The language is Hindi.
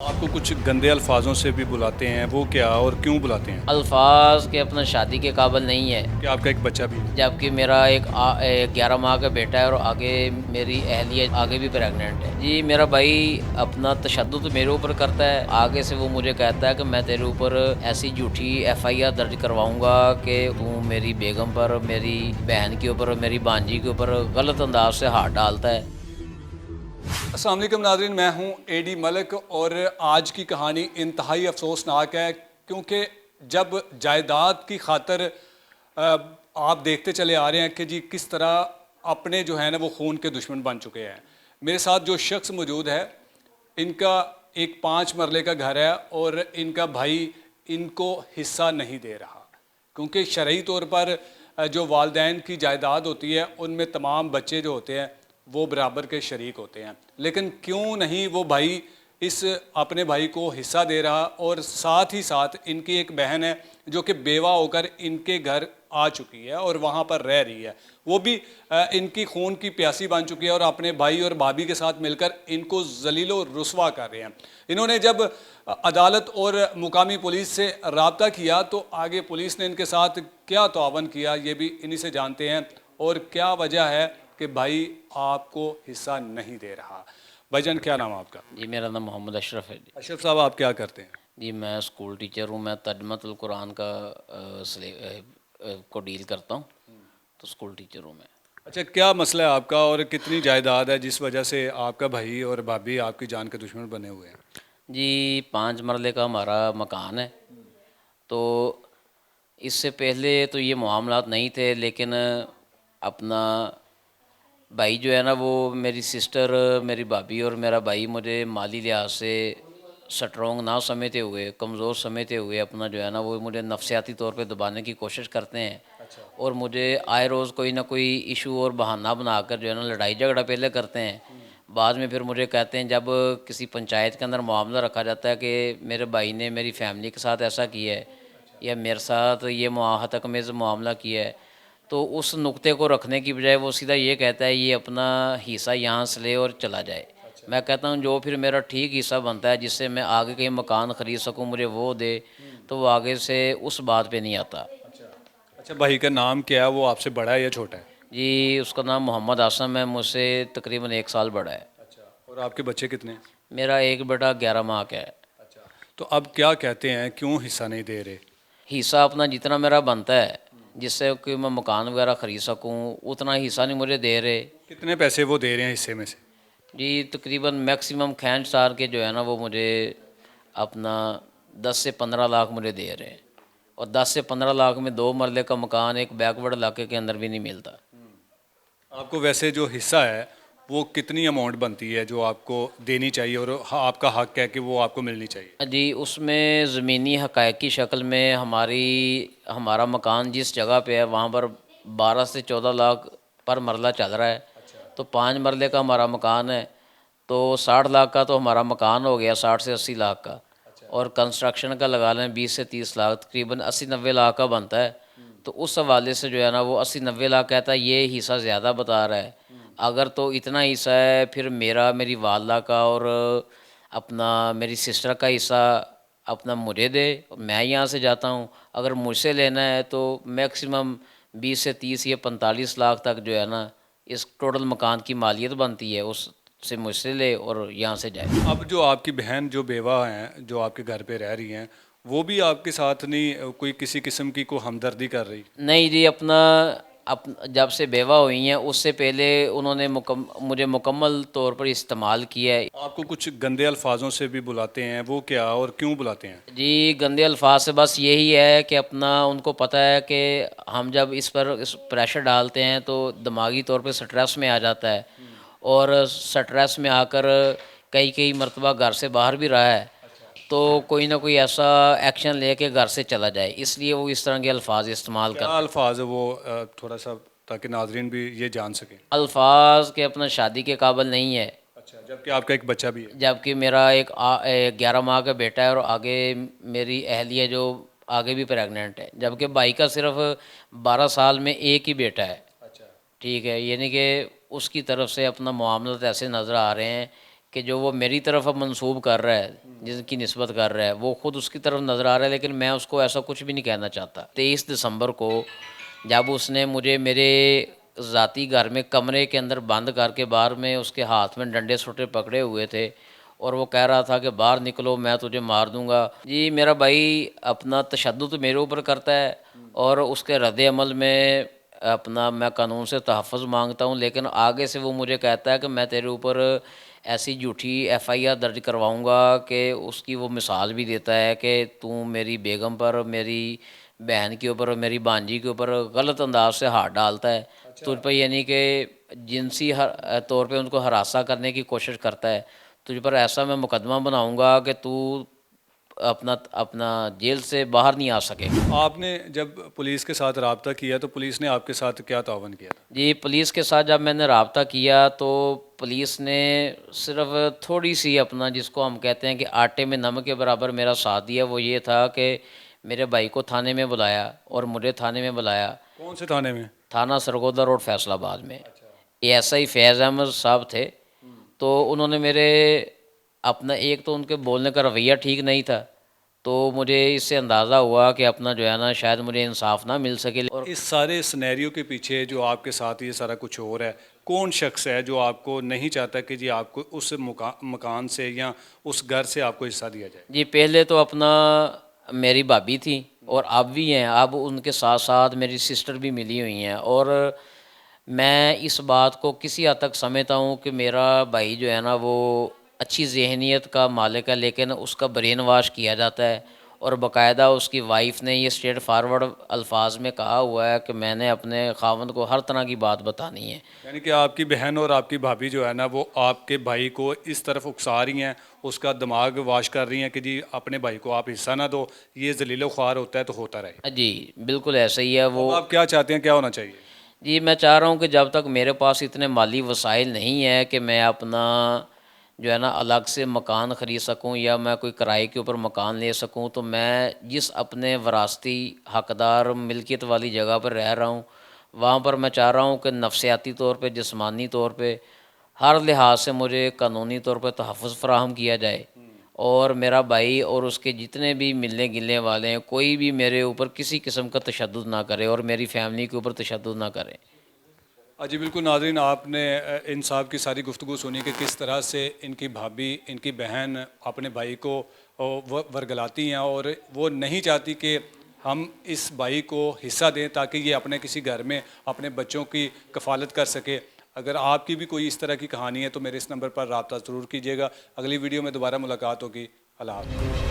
आपको कुछ गंदे अल्फाजों से भी बुलाते हैं, वो क्या और क्यों बुलाते हैं? अल्फाज के अपना शादी के काबिल नहीं है। क्या आपका एक बच्चा भी है? जबकि मेरा एक 11 माह का बेटा है और आगे मेरी अहलिया आगे भी प्रेग्नेंट है जी। मेरा भाई अपना तशद्दुद मेरे ऊपर करता है। आगे से वो मुझे कहता है कि मैं तेरे ऊपर ऐसी झूठी FIR दर्ज करवाऊंगा कि तू मेरी बेगम पर, मेरी बहन के ऊपर, मेरी भांजी के ऊपर गलत अंदाज से हाथ डालता है। अस्सलाम वालेकुम नाज़रीन, मैं हूं AD मलिक और आज की कहानी इंतहाई अफसोसनाक है क्योंकि जब जायदाद की खातर आप देखते चले आ रहे हैं कि जी किस तरह अपने जो है ना वो खून के दुश्मन बन चुके हैं। मेरे साथ जो शख्स मौजूद है, इनका एक 5 मरले का घर है और इनका भाई इनको हिस्सा नहीं दे रहा क्योंकि शरई तौर पर जो वालदैन की जायदाद होती है उनमें तमाम बच्चे जो होते हैं वो बराबर के शरीक होते हैं। लेकिन क्यों नहीं वो भाई इस अपने भाई को हिस्सा दे रहा, और साथ ही साथ इनकी एक बहन है जो कि बेवा होकर इनके घर आ चुकी है और वहाँ पर रह रही है। वो भी इनकी खून की प्यासी बन चुकी है और अपने भाई और भाभी के साथ मिलकर इनको जलीलो रुस्वा कर रहे हैं। इन्होंने जब अदालत और मुकामी पुलिस से रब्ता किया तो आगे पुलिस ने इनके साथ क्या तावन किया ये भी इन्हीं से जानते हैं, और क्या वजह है कि भाई आपको हिस्सा नहीं दे रहा। भाईजान, क्या नाम है आपका? जी, मेरा नाम मोहम्मद अशरफ है जी। अशरफ साहब, आप क्या करते हैं? जी, मैं स्कूल टीचर हूँ। मैं तर्जमतुल कुरान का को डील करता हूँ। तो स्कूल टीचर हूँ मैं। अच्छा, क्या मसला है आपका और कितनी जायदाद है जिस वजह से आपका भाई और भाभी आपकी जान के दुश्मन बने हुए हैं? जी, 5 मरले का हमारा मकान है। तो इससे पहले तो ये मामलात नहीं थे, लेकिन अपना भाई जो है ना, वो मेरी सिस्टर, मेरी भाभी और मेरा भाई मुझे माली लिहाज से स्ट्रॉन्ग ना समझते हुए, कमज़ोर समझते हुए अपना जो है ना वो मुझे नफसियाती तौर पे दबाने की कोशिश करते हैं। और मुझे आए रोज़ कोई ना कोई इशू और बहाना बनाकर जो है ना लड़ाई झगड़ा पहले करते हैं। बाद में फिर मुझे कहते हैं, जब किसी पंचायत के अंदर मामला रखा जाता है कि मेरे भाई ने मेरी फैमिली के साथ ऐसा किया है या मेरे साथ ये हतकमेज़ मामला किया है, तो उस नुक्ते को रखने की बजाय वो सीधा ये कहता है ये अपना हिस्सा यहाँ से ले और चला जाए। मैं कहता हूँ जो फिर मेरा ठीक हिस्सा बनता है जिससे मैं आगे कहीं मकान ख़रीद सकूँ, मुझे वो दे। तो वो आगे से उस बात पे नहीं आता। अच्छा, भाई का नाम क्या है? वो आपसे बड़ा है या छोटा है? जी, उसका नाम मोहम्मद आसम है, मुझसे तकरीबन 1 साल बड़ा है। अच्छा, और आपके बच्चे कितने हैं? मेरा एक बेटा 11 माह का है। अच्छा, तो अब क्या कहते हैं, क्यों हिस्सा नहीं दे रहे? हिस्सा अपना जितना मेरा बनता है, जिससे कि मैं मकान वगैरह ख़रीद सकूँ, उतना हिस्सा नहीं मुझे दे रहे। कितने पैसे वो दे रहे हैं हिस्से में से? जी, तकरीबन मैक्सिमम खैंड सार के जो है ना वो मुझे अपना 10 से 15 लाख मुझे दे रहे हैं। और 10 से 15 लाख में 2 मरले का मकान एक बैकवर्ड इलाके के अंदर भी नहीं मिलता। आपको वैसे जो हिस्सा है वो कितनी अमाउंट बनती है जो आपको देनी चाहिए और आपका हक है कि वो आपको मिलनी चाहिए? जी, उसमें ज़मीनी हक़ाइक़ की शक्ल में हमारा मकान जिस जगह पे है वहाँ पर 12 से 14 लाख पर मरला चल रहा है। तो 5 मरले का हमारा मकान है, तो 60 लाख का तो हमारा मकान हो गया, 60 से 80 लाख का। और कंस्ट्रक्शन का लगा लें 20 से 30 लाख, तकरीबन 80-90 लाख का बनता है। तो उस हवाले से जो है ना वो 80-90 लाख कहता है, ये हिस्सा ज़्यादा बता रहा है। अगर तो इतना हिस्सा है फिर मेरा, मेरी वालदा का और अपना मेरी सिस्टर का हिस्सा अपना मुझे दे, मैं यहाँ से जाता हूँ। अगर मुझसे लेना है तो मैक्सिमम 20 से 30 या 45 लाख तक जो है ना इस टोटल मकान की मालियत बनती है, उससे मुझसे ले और यहाँ से जाए। अब जो आपकी बहन जो बेवा हैं जो आपके घर पे रह रही हैं, वो भी आपके साथ नहीं कोई किसी किस्म की को हमदर्दी कर रही? नहीं जी, अपना जब से बेवा हुई हैं उससे पहले उन्होंने मुझे मुकम्मल तौर पर इस्तेमाल किया है। आपको कुछ गंदे अल्फाजों से भी बुलाते हैं, वो क्या और क्यों बुलाते हैं? जी, गंदे अल्फाज से बस यही है कि अपना उनको पता है कि हम जब इस प्रेशर डालते हैं तो दिमागी तौर पे स्ट्रेस में आ जाता है। और स्ट्रेस में आकर कई कई मरतबा घर से बाहर भी रहा है, तो कोई ना कोई ऐसा एक्शन लेके घर से चला जाए, इसलिए वो इस तरह के अल्फाज इस्तेमाल क्या करते हैं। अल्फाज है वो, थोड़ा सा, ताकि नाजरीन भी ये जान सकें। अल्फाज के अपना शादी के काबिल नहीं है। अच्छा, जबकि आपका एक बच्चा भी है? जबकि मेरा एक 11 माह का बेटा है और आगे मेरी अहलिया जो आगे भी प्रेग्नेंट है। जबकि भाई का सिर्फ 12 साल में एक ही बेटा है। अच्छा। ठीक है, यानी कि उसकी तरफ से अपना मामला ऐसे नज़र आ रहे हैं कि जो वो मेरी तरफ अब मंसूब कर रहा है, जिसकी निस्बत कर रहा है, वो खुद उसकी तरफ नज़र आ रहा है, लेकिन मैं उसको ऐसा कुछ भी नहीं कहना चाहता। 23 दिसंबर को जब उसने मुझे मेरे ज़ाती घर में कमरे के अंदर बंद करके, बाहर में उसके हाथ में डंडे सोटे पकड़े हुए थे और वो कह रहा था कि बाहर निकलो, मैं तुझे मार दूंगा। जी, मेरा भाई अपना तशद्दुद मेरे ऊपर करता है और उसके रद्द अमल में अपना मैं कानून से तहफ़्फ़ुज़ मांगता हूँ, लेकिन आगे से वो मुझे कहता है कि मैं तेरे ऊपर ऐसी झूठी एफआईआर दर्ज करवाऊंगा कि उसकी वो मिसाल भी देता है कि तू मेरी बेगम पर, मेरी बहन के ऊपर, मेरी भांजी के ऊपर गलत अंदाज से हाथ डालता है, तुझ पर यानी कि जिनसी तौर पे उनको हरासा करने की कोशिश करता है। तुझ पर ऐसा मैं मुकदमा बनाऊंगा कि तू अपना अपना जेल से बाहर नहीं आ सके। आपने जब पुलिस के साथ रब्ता किया तो पुलिस ने आपके साथ क्या तावन किया था? जी, पुलिस के साथ जब मैंने रब्ता किया तो पुलिस ने सिर्फ थोड़ी सी अपना, जिसको हम कहते हैं कि आटे में नमक के बराबर मेरा साथ दिया। वो ये था कि मेरे भाई को थाने में बुलाया और मुझे थाने में बुलाया। कौन से थाने में? थाना सरगोदा रोड फैसलाबाद में। एएसआई फैज़ अहमद साहब थे। तो उन्होंने मेरे अपना, एक तो उनके बोलने का रवैया ठीक नहीं था, तो मुझे इससे अंदाज़ा हुआ कि अपना जो है ना, शायद मुझे इंसाफ ना मिल सके। और इस सारे सिनेरियो के पीछे जो आपके साथ ये सारा कुछ हो रहा है, कौन शख्स है जो आपको नहीं चाहता कि जी आपको उस मकान से या उस घर से आपको हिस्सा दिया जाए? जी, पहले तो अपना मेरी भाभी थी और अब भी हैं। अब उनके साथ साथ मेरी सिस्टर भी मिली हुई हैं और मैं इस बात को किसी हद तक समझता हूँ कि मेरा भाई जो है ना, वो अच्छी ज़हनियत का मालिक है, लेकिन उसका ब्रेन वाश किया जाता है और बाकायदा उसकी वाइफ ने ये स्ट्रेट फारवर्ड अल्फाज में कहा हुआ है कि मैंने अपने खावंद को हर तरह की बात बतानी है। यानी कि आपकी बहन और आपकी भाभी जो है ना, वो आपके भाई को इस तरफ उकसा रही हैं, उसका दिमाग वाश कर रही हैं कि जी अपने भाई को आप हिस्सा ना दो, ये जलीलो ख्वार होता है तो होता रहे। जी, बिल्कुल ऐसा ही है वो। अब आप क्या चाहते हैं, क्या होना चाहिए? जी, मैं चाह रहा हूँ कि जब तक मेरे पास इतने माली वसाइल नहीं है कि मैं अपना जो है ना अलग से मकान ख़रीद सकूँ या मैं कोई किराए के ऊपर मकान ले सकूँ, तो मैं जिस अपने वरासती हकदार मिल्कियत वाली जगह पर रह रहा हूँ, वहाँ पर मैं चाह रहा हूँ कि नफसियाती तौर पे, जिस्मानी तौर पे, हर लिहाज से मुझे कानूनी तौर पे तहफ़्फ़ुज़ फ़राहम किया जाए और मेरा भाई और उसके जितने भी मिलने गिलने वाले हैं, कोई भी मेरे ऊपर किसी किस्म का तशद्दुद ना करे और मेरी फ़ैमिली के ऊपर तशद्दुद ना करे। जी बिल्कुल नाज़रीन, आपने इन साहब की सारी गुफ्तगू सुनी कि किस तरह से इनकी भाभी, इनकी बहन अपने भाई को वरगलाती हैं और वो नहीं चाहती कि हम इस भाई को हिस्सा दें ताकि ये अपने किसी घर में अपने बच्चों की कफ़ालत कर सके। अगर आपकी भी कोई इस तरह की कहानी है तो मेरे इस नंबर पर रब्ता ज़रूर कीजिएगा। अगली वीडियो में दोबारा मुलाकात होगी। अल्लाह हाफ़िज़।